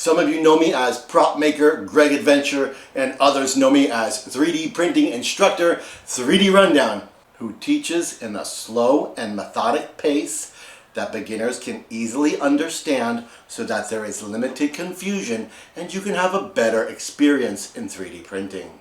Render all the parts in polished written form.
Some of you know me as prop maker Greg Adventure, and others know me as 3D printing instructor 3D Rundown, who teaches in a slow and methodic pace that beginners can easily understand so that there is limited confusion and you can have a better experience in 3D printing.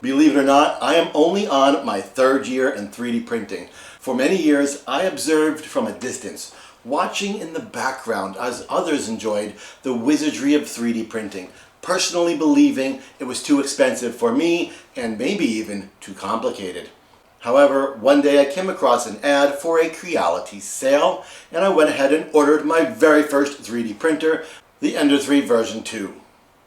Believe it or not, I am only on my third year in 3D printing. For many years, I observed from a distance, watching in the background as others enjoyed the wizardry of 3D printing, personally believing it was too expensive for me and maybe even too complicated. However, one day I came across an ad for a Creality sale, and I went ahead and ordered my very first 3D printer, the Ender 3 version 2.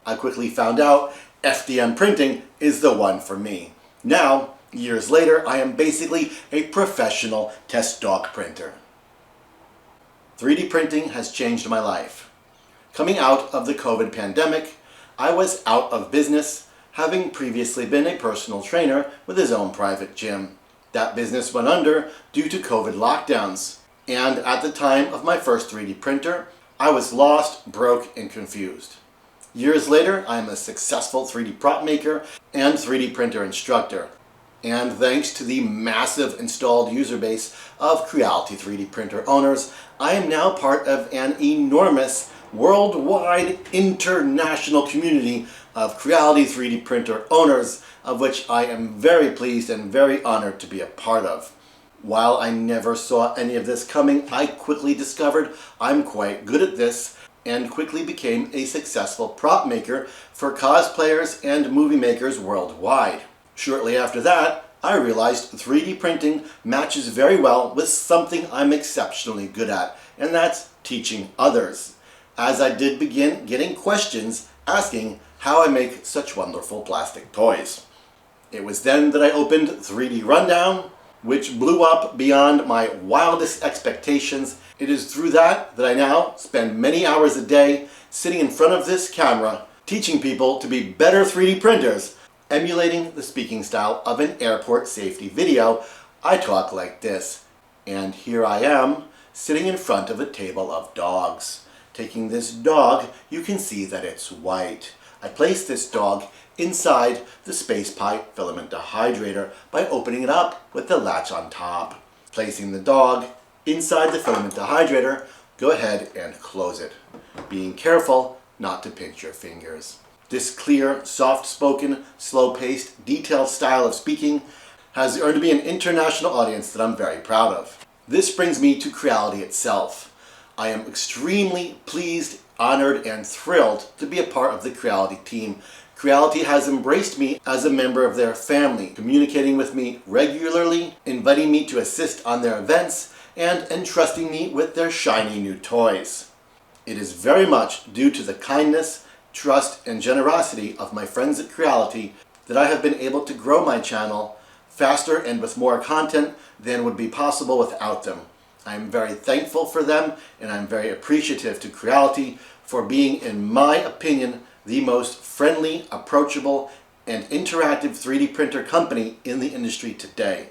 I quickly found out FDM printing is the one for me. Now, years later, I am basically a professional test dog printer. 3D printing has changed my life. Coming out of the COVID pandemic, I was out of business, having previously been a personal trainer with his own private gym. That business went under due to COVID lockdowns, and at the time of my first 3D printer, I was lost, broke, and confused. Years later, I am a successful 3D prop maker and 3D printer instructor. And thanks to the massive installed user base of Creality 3D printer owners, I am now part of an enormous worldwide international community of Creality 3D printer owners, of which I am very pleased and very honored to be a part of. While I never saw any of this coming, I quickly discovered I'm quite good at this and quickly became a successful prop maker for cosplayers and movie makers worldwide. Shortly after that, I realized 3D printing matches very well with something I'm exceptionally good at, and that's teaching others, as I did begin getting questions asking how I make such wonderful plastic toys. It was then that I opened 3D Rundown, which blew up beyond my wildest expectations. It is through that I now spend many hours a day sitting in front of this camera teaching people to be better 3D printers. Emulating the speaking style of an airport safety video, I talk like this. And here I am, sitting in front of a table of dogs. Taking this dog, you can see that it's white. I place this dog inside the space pipe filament dehydrator by opening it up with the latch on top. Placing the dog inside the filament dehydrator, go ahead and close it, being careful not to pinch your fingers. This clear, soft-spoken, slow-paced, detailed style of speaking has earned me an international audience that I'm very proud of. This brings me to Creality itself. I am extremely pleased, honored, and thrilled to be a part of the Creality team. Creality has embraced me as a member of their family, communicating with me regularly, inviting me to assist on their events, and entrusting me with their shiny new toys. It is very much due to the kindness, trust, and generosity of my friends at Creality that I have been able to grow my channel faster and with more content than would be possible without them. I am very thankful for them, and I'm very appreciative to Creality for being, in my opinion, the most friendly, approachable, and interactive 3D printer company in the industry today.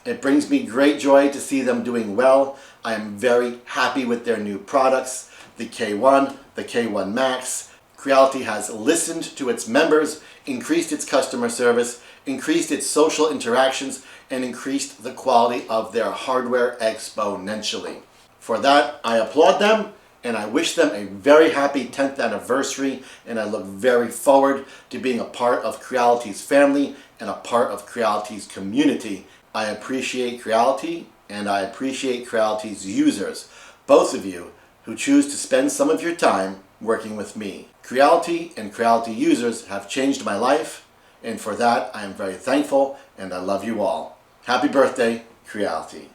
It brings me great joy to see them doing well. I am very happy with their new products, the K1, the K1 Max. Creality has listened to its members, increased its customer service, increased its social interactions, and increased the quality of their hardware exponentially. For that, I applaud them, and I wish them a very happy 10th anniversary, and I look very forward to being a part of Creality's family and a part of Creality's community. I appreciate Creality, and I appreciate Creality's users, both of you who choose to spend some of your time working with me. Creality and Creality users have changed my life, and for that I am very thankful, and I love you all. Happy birthday, Creality.